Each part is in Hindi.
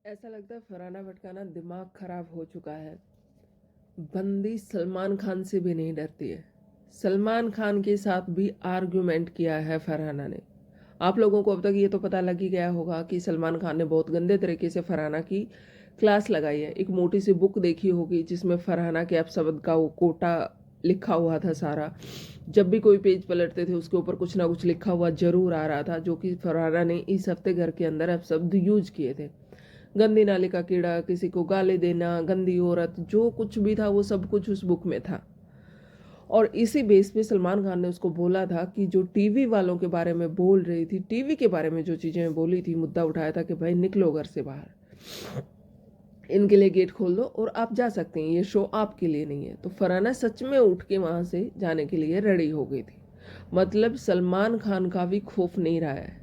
ऐसा लगता है फरहाना भट्ट का ना दिमाग खराब हो चुका है। बंदी सलमान खान से भी नहीं डरती है। सलमान खान के साथ भी आर्गुमेंट किया है फरहाना ने। आप लोगों को अब तक ये तो पता लग ही गया होगा कि सलमान खान ने बहुत गंदे तरीके से फरहाना की क्लास लगाई है। एक मोटी सी बुक देखी होगी जिसमें फरहाना के अपशब्द का वो कोटा लिखा हुआ था सारा। जब भी कोई पेज पलटते थे उसके ऊपर कुछ ना कुछ लिखा हुआ जरूर आ रहा था, जो कि फरहाना ने इस हफ्ते घर के अंदर अपशब्द यूज किए थे। गंदी नाली का कीड़ा, किसी को गाली देना, गंदी औरत, जो कुछ भी था वो सब कुछ उस बुक में था। और इसी बेस पे सलमान खान ने उसको बोला था कि जो टीवी वालों के बारे में बोल रही थी, टीवी के बारे में जो चीज़ें बोली थी, मुद्दा उठाया था कि भाई निकलो घर से बाहर, इनके लिए गेट खोल दो और आप जा सकते हैं, ये शो आपके लिए नहीं है। तो फरहाना सच में उठ के वहाँ से जाने के लिए रेडी हो गई थी। मतलब सलमान खान का भी खौफ नहीं रहा है।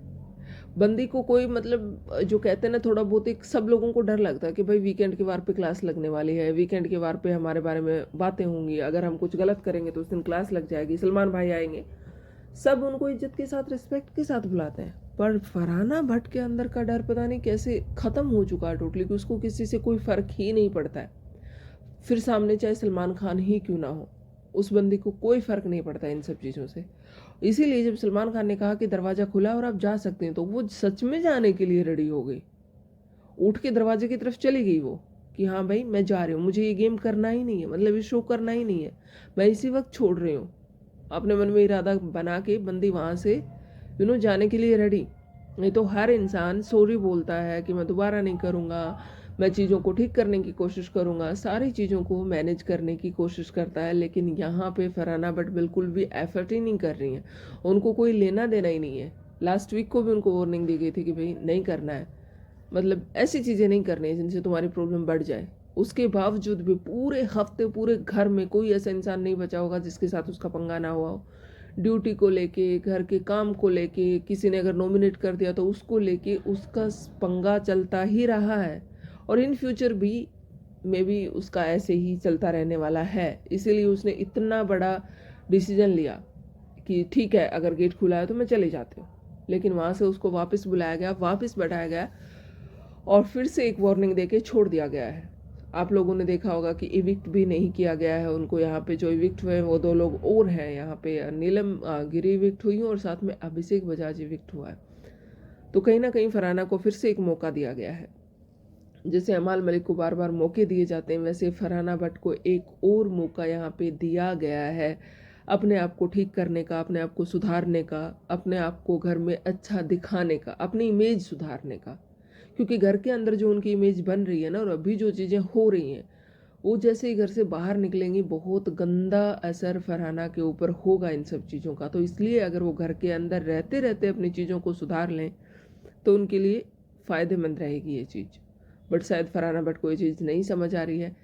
बंदी को कोई मतलब जो कहते हैं ना, थोड़ा बहुत एक सब लोगों को डर लगता है कि भाई वीकेंड के वार पे क्लास लगने वाली है, वीकेंड के वार पे हमारे बारे में बातें होंगी, अगर हम कुछ गलत करेंगे तो उस दिन क्लास लग जाएगी, सलमान भाई आएंगे। सब उनको इज्जत के साथ, रिस्पेक्ट के साथ बुलाते हैं। पर फरहाना भट्ट के अंदर का डर पता नहीं कैसे खत्म हो चुका है टोटली, कि उसको किसी से कोई फर्क ही नहीं पड़ता है। फिर सामने चाहे सलमान खान ही क्यों ना हो, उस बंदी को कोई फर्क नहीं पड़ता इन सब चीज़ों से। इसीलिए जब सलमान खान ने कहा कि दरवाज़ा खुला और आप जा सकते हैं, तो वो सच में जाने के लिए रेडी हो गई। उठ के दरवाजे की तरफ चली गई वो, कि हाँ भाई मैं जा रही हूँ, मुझे ये गेम करना ही नहीं है, मतलब ये शो करना ही नहीं है, मैं इसी वक्त छोड़ रही हूँ। अपने मन में इरादा बना के बंदी वहाँ से जाने के लिए रेडी। नहीं तो हर इंसान सॉरी बोलता है कि मैं दोबारा नहीं करूँगा, मैं चीज़ों को ठीक करने की कोशिश करूँगा, सारी चीज़ों को मैनेज करने की कोशिश करता है। लेकिन यहाँ पे फरहाना बट बिल्कुल भी एफर्ट ही नहीं कर रही हैं। उनको कोई लेना देना ही नहीं है। लास्ट वीक को भी उनको वार्निंग दी गई थी कि भाई नहीं करना है, मतलब ऐसी चीज़ें नहीं करनी है जिनसे तुम्हारी प्रॉब्लम बढ़ जाए। उसके बावजूद भी पूरे हफ्ते पूरे घर में कोई ऐसा इंसान नहीं बचा होगा जिसके साथ उसका पंगा ना हुआ हो। ड्यूटी को लेके, घर के काम को लेके, किसी ने अगर नॉमिनेट कर दिया तो उसको लेके उसका पंगा चलता ही रहा है। और इन फ्यूचर भी मे बी उसका ऐसे ही चलता रहने वाला है। इसीलिए उसने इतना बड़ा डिसीजन लिया कि ठीक है, अगर गेट खुला है तो मैं चले जाती हूँ। लेकिन वहाँ से उसको वापस बुलाया गया, वापस बैठाया गया और फिर से एक वार्निंग देके छोड़ दिया गया है। आप लोगों ने देखा होगा कि इविक्ट भी नहीं किया गया है उनको। यहाँ पे जो इविक्ट हुए वो दो लोग और हैं। यहाँ पे नीलम गिरी इविक्ट हुई है और साथ में अभिषेक बजाज इविक्ट हुआ है। तो कहीं ना कहीं फरहाना को फिर से एक मौका दिया गया है। जैसे अमाल मलिक को बार बार मौके दिए जाते हैं, वैसे फरहाना भट्ट को एक और मौका यहाँ पे दिया गया है अपने आप को ठीक करने का, अपने आप को सुधारने का, अपने आप को घर में अच्छा दिखाने का, अपनी इमेज सुधारने का। क्योंकि घर के अंदर जो उनकी इमेज बन रही है ना, और अभी जो चीज़ें हो रही हैं, वो जैसे ही घर से बाहर निकलेंगी बहुत गंदा असर फरहाना के ऊपर होगा इन सब चीज़ों का। तो इसलिए अगर वो घर के अंदर रहते रहते अपनी चीज़ों को सुधार लें तो उनके लिए फ़ायदेमंद रहेगी ये चीज़। बट शायद फरहाना भट्ट को ये चीज़ नहीं समझ आ रही है।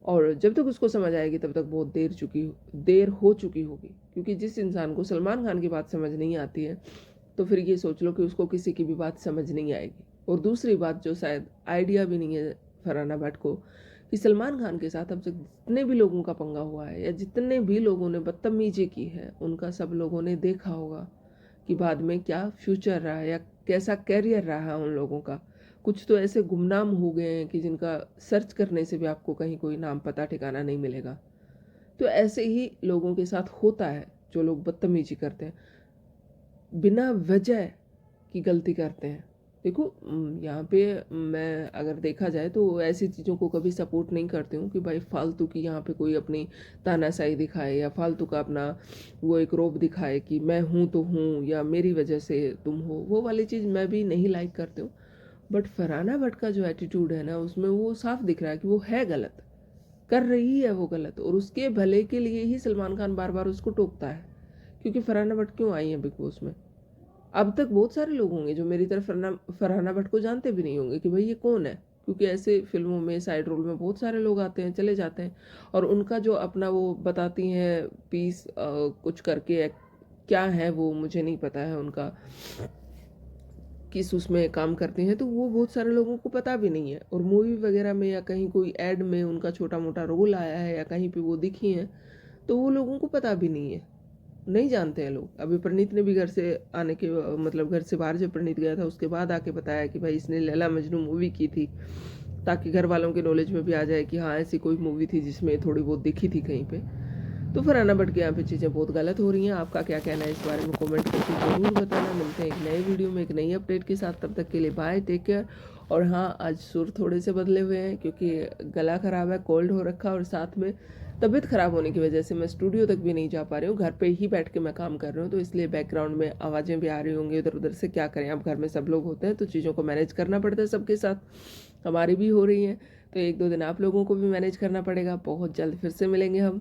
और जब तक उसको समझ आएगी तब तक बहुत देर हो चुकी होगी। क्योंकि जिस इंसान को सलमान खान की बात समझ नहीं आती है, तो फिर ये सोच लो कि उसको किसी की भी बात समझ नहीं आएगी। और दूसरी बात जो शायद आइडिया भी नहीं है फरहाना भट्ट को, कि सलमान खान के साथ अब तक जितने भी लोगों का पंगा हुआ है या जितने भी लोगों ने बदतमीजी की है, उनका सब लोगों ने देखा होगा कि बाद में क्या फ्यूचर रहा है या कैसा कैरियर रहा है उन लोगों का। कुछ तो ऐसे गुमनाम हो गए हैं कि जिनका सर्च करने से भी आपको कहीं कोई नाम पता ठिकाना नहीं मिलेगा। तो ऐसे ही लोगों के साथ होता है, जो लोग बदतमीजी करते हैं, बिना वजह की गलती करते हैं। देखो यहाँ पे मैं अगर देखा जाए तो ऐसी चीज़ों को कभी सपोर्ट नहीं करती हूँ कि भाई फालतू की यहाँ पे कोई अपनी तानाशाही दिखाए या फालतू का अपना वो एक रोब दिखाए कि मैं हूँ तो हूँ या मेरी वजह से तुम हो। वो वाली चीज़ मैं भी नहीं लाइक करती हूँ। बट फरहाना भट्ट का जो एटीट्यूड है ना, उसमें वो साफ दिख रहा है कि वो है गलत, कर रही है वो गलत, और उसके भले के लिए ही सलमान खान बार बार उसको टोकता है। क्योंकि फरहाना भट्ट क्यों आई है बिग बॉस में? अब तक बहुत सारे लोग होंगे जो मेरी तरफ फरहाना भट्ट को जानते भी नहीं होंगे कि भाई ये कौन है। क्योंकि ऐसे फिल्मों में साइड रोल में बहुत सारे लोग आते हैं चले जाते हैं, और उनका जो अपना वो बताती हैं पीस कुछ करके, क्या है वो मुझे नहीं पता है उनका, किस उसमें काम करते हैं, तो वो बहुत सारे लोगों को पता भी नहीं है। और मूवी वगैरह में या कहीं कोई ऐड में उनका छोटा मोटा रोल आया है या कहीं पे वो दिखी हैं, तो वो लोगों को पता भी नहीं है। नहीं जानते हैं लोग। अभी प्रणीत ने भी घर से आने के मतलब घर से बाहर जब प्रणीत गया था उसके बाद आके बताया कि भाई इसने लैला मजनू मूवी की थी, ताकि घर वालों के नॉलेज में भी आ जाए कि हाँ ऐसी कोई मूवी थी जिसमें थोड़ी बहुत दिखी थी कहीं पे। तो फरहाना भट्ट के यहाँ पे चीज़ें बहुत गलत हो रही हैं। आपका क्या कहना है इस बारे में कमेंट करके ज़रूर बताना। मिलते हैं एक नए वीडियो में एक नई अपडेट के साथ, तब तक के लिए बाय, टेक केयर। और हाँ, आज सुर थोड़े से बदले हुए हैं क्योंकि गला ख़राब है, कोल्ड हो रखा है, और साथ में तबीयत ख़राब होने की वजह से मैं स्टूडियो तक भी नहीं जा पा रही हूँ, घर पे ही बैठ के मैं काम कर रही हूँ। तो इसलिए बैकग्राउंड में आवाज़ें भी आ रही होंगी इधर उधर से। क्या करें, अब घर में सब लोग होते हैं तो चीज़ों को मैनेज करना पड़ता है सबके साथ, हमारी भी हो रही हैं। तो एक दो दिन आप लोगों को भी मैनेज करना पड़ेगा। बहुत जल्द फिर से मिलेंगे हम।